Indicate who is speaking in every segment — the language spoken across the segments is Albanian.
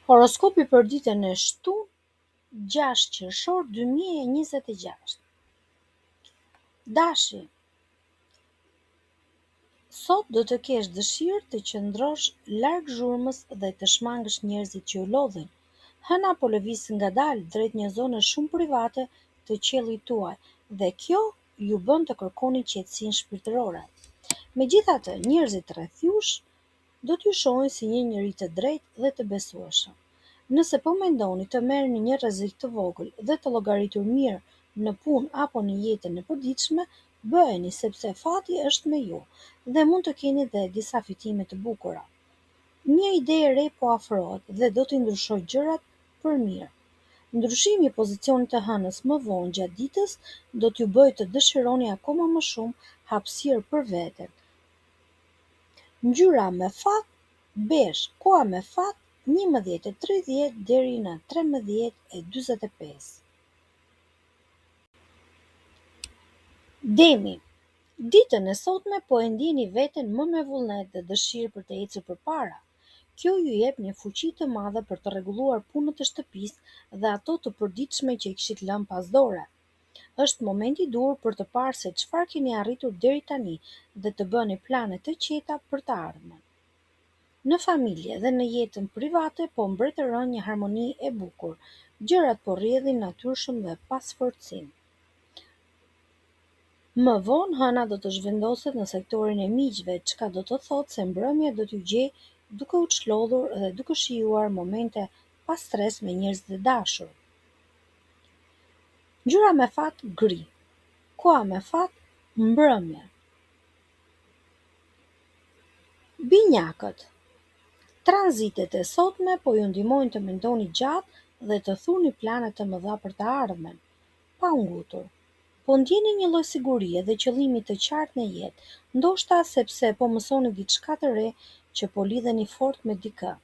Speaker 1: Horoskopi për ditën e shtunë, 6 qershor 2026. Dashi, sot do të kesh dëshirë të qëndrosh larg zhurmës dhe të shmangësh njerëzit që u lodhin. Hëna po lëviz ngadalë drejt një zone shumë private të qiellit tuaj dhe kjo ju bën të kërkoni qetësinë shpirtërore. Megjithatë, njerëzit rreth jush do t'ju shohin si një njeri të drejtë dhe të besueshëm. Nëse po mendoni të merrni një rrezik të vogël dhe të llogaritur mirë në punë apo në jetën e përditshme, bëheni sepse fati është me ju dhe mund të keni dhe disa fitime të bukura. Një ide e re po afrohet dhe do t'i ndryshojë gjërat për mirë. Ndryshimi i pozicionit të hënës më vonë gjatë ditës do t'ju bëjë të dëshironi akoma më shumë hapësirë për veten. Ngjyra me fat, bezh, koha me fat 11:30 deri në 13:45. Demi, ditën e sotme po e ndjeni veten më me vullnet dhe dëshirë për të ecur përpara. Kjo ju jep një fuqi të madhe për të rregulluar punët e shtëpisë dhe ato të përditshme që i kishit lënë pas dore. Është momenti i dur për të parë se çfarë keni arritur deri tani dhe të bëni plane të qeta për të ardhmen. Në familje dhe në jetën private po mbretëron një harmoni e bukur, gjërat po rrjedhin natyrshëm dhe pas forcim. Më vonë hëna do të zhvendoset në sektorin e miqve, çka do të thotë se mbrëmja do t'ju gjej duke u çlodhur dhe duke shijuar momente pa stres me njerëzit e dashur. Ngjyra me fat gri, koha me fat mbrëmje. Binjakët, tranzitet e sotme po ju ndihmojnë të mendoni gjatë dhe të thurni plane të mëdha për të ardhmen. Pa u ngutur, po ndjeni një lloj sigurie dhe qëllimi të qartë në jetë, ndoshta sepse po mësoni diçka të re që po lidheni fort me dikë.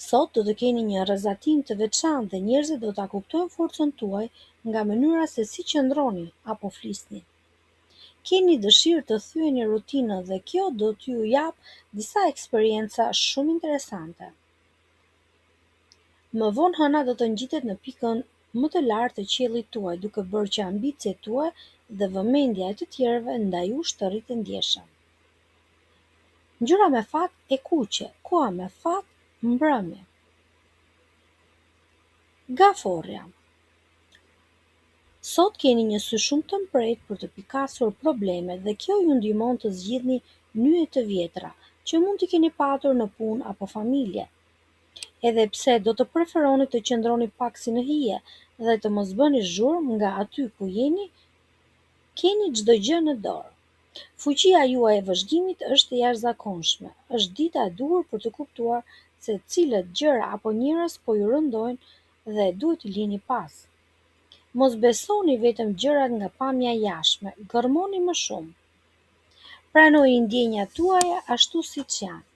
Speaker 1: Sot do të keni një rrezatim të veçantë dhe njerëzit do ta kuptojnë forcën tuaj nga mënyra se si qëndroni apo flisni. Keni dëshirë të thyeni rutinën dhe kjo do t'ju jap disa eksperienca shumë interesante. Më vonë hëna do të ngjitet në pikën më të lartë të qiellit tuaj, duke bërë që ambicet tuaja dhe vëmendja e të tjerëve ndaj jush të rritë ndjeshëm. Ngjyra me fat e kuqe, koha me fat mbrëmje. Gaforja. Sot keni një sy shumë të mpret për të pikasur problemet dhe kjo ju ndihmon të zgjidhni nyje të vjetra që mund t'i keni patur në punë apo familje. Edhe pse do të preferoni të qëndroni pak si në hije dhe të mos bëni zhurmë nga aty ku jeni, keni çdo gjë në dorë. Fuqia juaj e vëzhgimit është e jashtëzakonshme. Është dita e duhur për të kuptuar se cilët gjëra apo njerëz po ju rëndojnë dhe duhet t'i lini pas. Mos besoni vetëm gjërat nga pamja jashtme, gërmoni më shumë. Pranoni ndjenjat tuaja ashtu siç janë.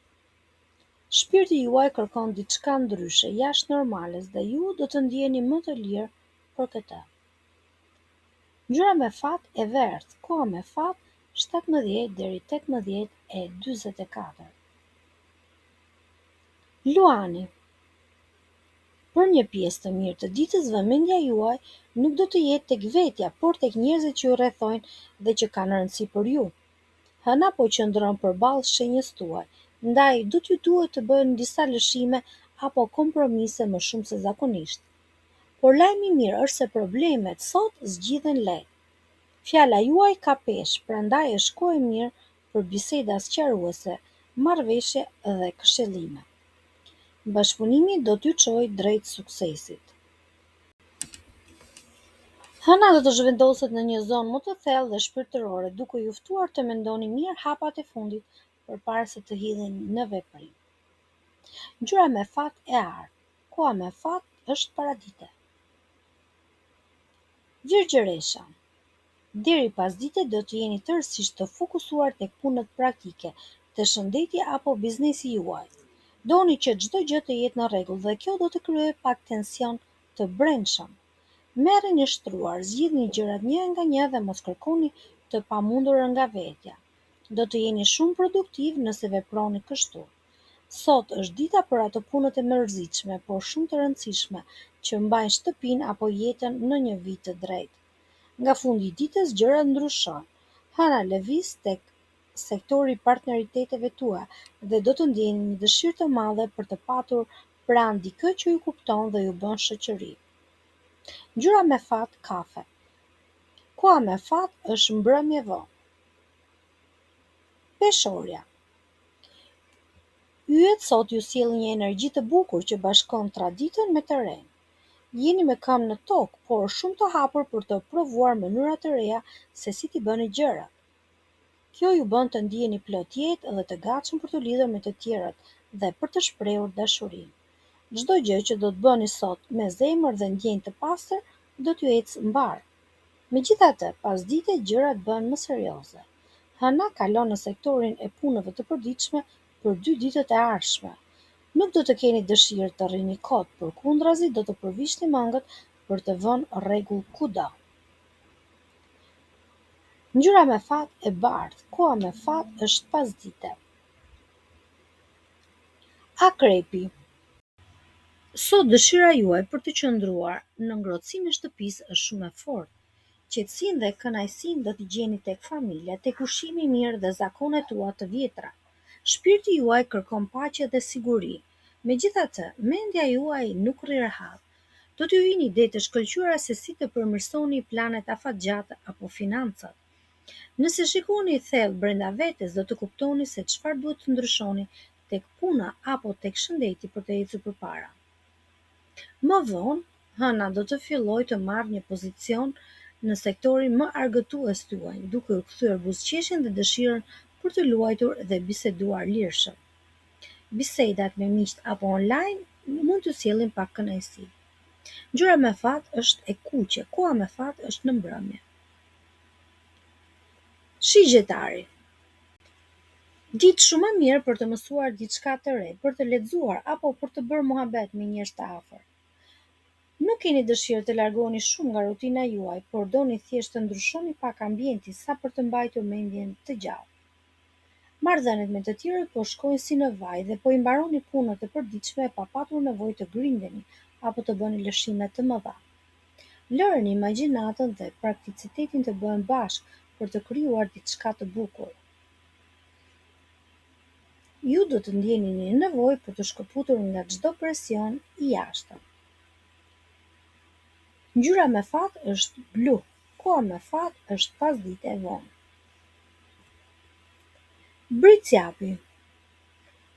Speaker 1: Shpirti juaj kërkon diçka ndryshe, jashtë normales dhe ju do të ndjeni më të lirë për këtë. Ngjyra me fat e verdhë, koha me fat 17 deri 18:44. Luani. Për një pjesë të mirë të ditës vëmendja juaj nuk do të jetë tek vetja, por tek njerëzit që ju rrethojnë dhe që kanë rëndësi për ju. Hëna po qëndron përballë shenjës tuaj, ndaj do t'ju duhet të bëni disa lëshime apo kompromise më shumë se zakonisht. Por lajmi i mirë është se problemet sot zgjidhen lehtë. Fjala juaj ka peshë, prandaj është kohë e mirë për biseda sqaruese, marrëveshje dhe këshillime. Bashkëpunimi do t'ju çojë drejt suksesit. Hëna do të zhvendoset në një zonë më të thellë dhe shpirtërore, duke ju ftuar të mendoni mirë hapat e fundit përpara se të hidheni në veprim. Ngjyra me fat e artë, koha me fat është paradite. Virgjëresha. Deri pasdite do të jeni tërësisht të fokusuar tek punët praktike të shëndetja apo biznesi juaj. Doni që çdo gjë të jetë në rregull dhe kjo do të krijojë pak tension të brendshëm. Merreni shtruar, zgjidhni gjërat një nga një dhe mos kërkoni të pamundur nga vetja. Do të jeni shumë produktiv nëse veproni kështu. Sot është dita për ato punët e mërzitshme, por shumë të rëndësishme, që mbajnë shtëpinë apo jetën në një vit të drejtë. Nga fundi i ditës gjërat ndryshojnë. Hëna lëviz tek sektori i partneriteteve tua dhe do të ndjeni një dëshirë të madhe për të patur pranë dikë që ju kupton dhe ju bën shoqëri. Ngjyra me fat kafe. Koha me fat është mbrëmje vonë. Peshorja. Yjet sot ju sjellin një energji të bukur që bashkon traditën me të renë. Jeni me këmbë në tokë, por shumë të hapur për të provuar mënyra të reja se si t'i bëni gjërat. Kjo ju bën të ndjeni plot jetë dhe të gatshëm për të lidhur me të tjerët dhe për të shprehur dashurinë. Çdo gjë që do të bëni sot me zemër dhe ndjenjë të pastër do t'ju ecë mbar. Megjithatë, pasdite gjërat bëhen më serioze. Hëna kalon në sektorin e punëve të përditshme për 2 ditët e ardhshme. Nuk do të keni dëshirë të rrini kot, përkundrazi do të përvishni mëngët për të vënë rregull kudo. Ngjyra me fat e bardhë. Koha me fat është pasdite. Akrepi. Sot dëshira juaj për të qëndruar në ngrohtësinë e shtëpisë është shumë e fortë. Qetësinë dhe kënaqësinë do t'i gjeni tek familja, tek ushqimi i mirë dhe zakonet tua të vjetra. Shpirti juaj kërkon paqe dhe siguri. Megjithatë, mendja juaj nuk rri rehat. Do t'ju vini ide të shkëlqyera se si të përmirësoni planet afatgjatë apo financat. Nëse shikoni thellë brenda vetes, do të kuptoni se çfarë duhet të ndryshoni tek puna apo tek shëndeti për të ecur përpara. Më vonë, hëna do të fillojë të marrë një pozicion në sektorin më argëtues tuaj, duke u kthyer buzëqeshjen dhe dëshirën për të luajtur dhe biseduar lirshëm. Bisedat me miqt apo online mund t'ju sjellin pak kënaqësi. Ngjyra me fat është e kuqe, koha me fat është në mbrëmje. Shigjetari. Ditë shumë e mirë për të mësuar diçka të re, për të lexuar apo për të bërë muhabet me njerëz të afër. Nuk keni dëshirë të largoheni shumë nga rutina juaj, por doni thjesht të ndryshoni pak ambientin sa për të mbajtur mendjen të gjallë. Marrëdhëniet me të tjerët po shkojnë si në vaj dhe po i mbaroni punët e përditshme pa patur nevojë të grindeni apo të bëni lëshime të mëdha. Lëreni imagjinatën dhe prakticitetin të bëhen bashkë për të krijuar diçka të bukur. Ju do të ndjeni një nevojë për të shkëputur nga çdo presion i jashtëm. Ngjyra me fat është blu. Koha me fat është pasdite e vonë. Britsjapi.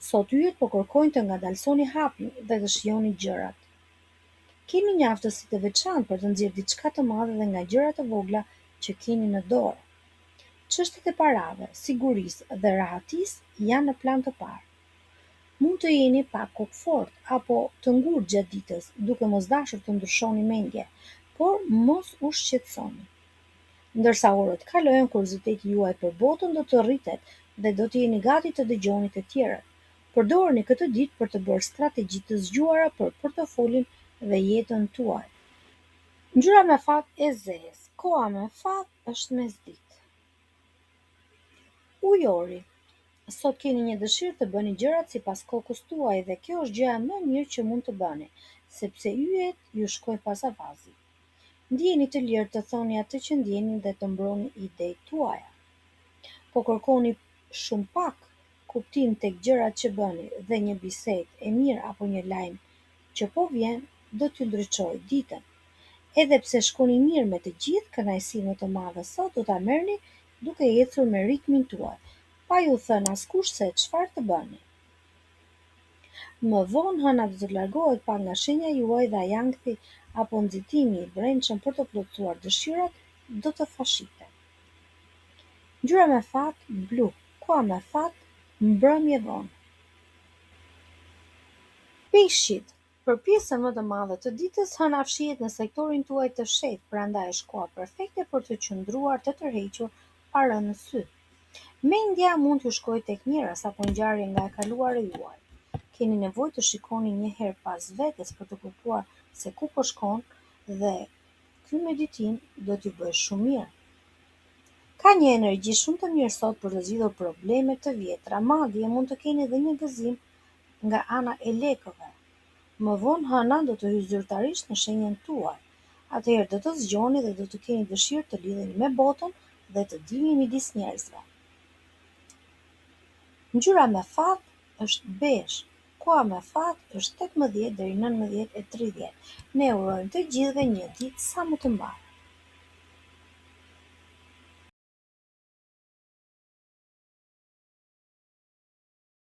Speaker 1: Sot yjet po kërkojnë të ngadalsoni hapin dhe të shijoni gjërat. Keni një aftësi të veçantë për të nxjerrë diçka të madhe dhe nga gjëra të vogla që keni në dorë. Çështjet e parave, sigurisë dhe rahatisë janë në plan të parë. Mund të jeni pak kokfort apo të ngurtë gjatë ditës, duke mos dashur të ndryshoni mendje, por mos u shqetësoni. Ndërsa orët kalojnë, kurioziteti juaj për botën do të rritet dhe do të jeni gati të dëgjoni të tjerët. Përdorni këtë ditë për të bërë strategji të zgjuara për portofolin dhe jetën tuaj. Ngjyra me fat e zezë. Koha me fat është mesditë. Ujori. Sot keni një dëshirë të bëni gjërat sipas kokës tuaj dhe kjo është gjëja më e mirë që mund të bëni, sepse yjet ju shkojnë pas avazit. Ndjeni të lirë të thoni atë që ndjeni dhe të mbroni idetë tuaja. Po kërkoni shumë pak kuptim tek gjërat që bëni dhe një bisedë e mirë apo një lajm që po vjen do t'ju ndriçojë ditën. Edhe pse shkoni mirë me të gjithë, kënaqësi më të madhe sot do ta merrni duke ecur me ritmin tuaj, pa ju thënë askush se çfarë të bëni. Më vonë hëna do të largohet pak nga shenja juaj dhe ajankthi apo nxitimi i brendshëm për të plotësuar dëshirat do të fashitet. Ngjyra me fat blu. Koha me fat mbrëmje vonë. Peshqit. Për pjesën më të madhe të ditës, hëna fshihet në sektorin tuaj të fshehtë, prandaj është koha perfekte për të qëndruar të tërhequr pa rënë në sy. Mendja mund t'ju shkojë tek njerëz apo ngjarje nga e kaluara juaj. Keni nevojë të shikoni një herë pas vetes për të kuptuar se ku po shkon dhe ky meditim do t'ju bëjë shumë mirë. Ka një energji shumë të mirë sot për të zgjidhur probleme të vjetra, madje mund të keni edhe një gëzim nga ana e lekëve. Më vonë hëna do të hyjë zyrtarisht në shenjën tuaj. Atëherë do të zgjoni dhe do të keni dëshirë të lidheni me botën dhe të dilni midis njerëzve. Ngjyra me fat është bezh. Koha me fat është 18 deri 19 e 30. Ne urojmë të gjithëve një ditë sa më të mbar.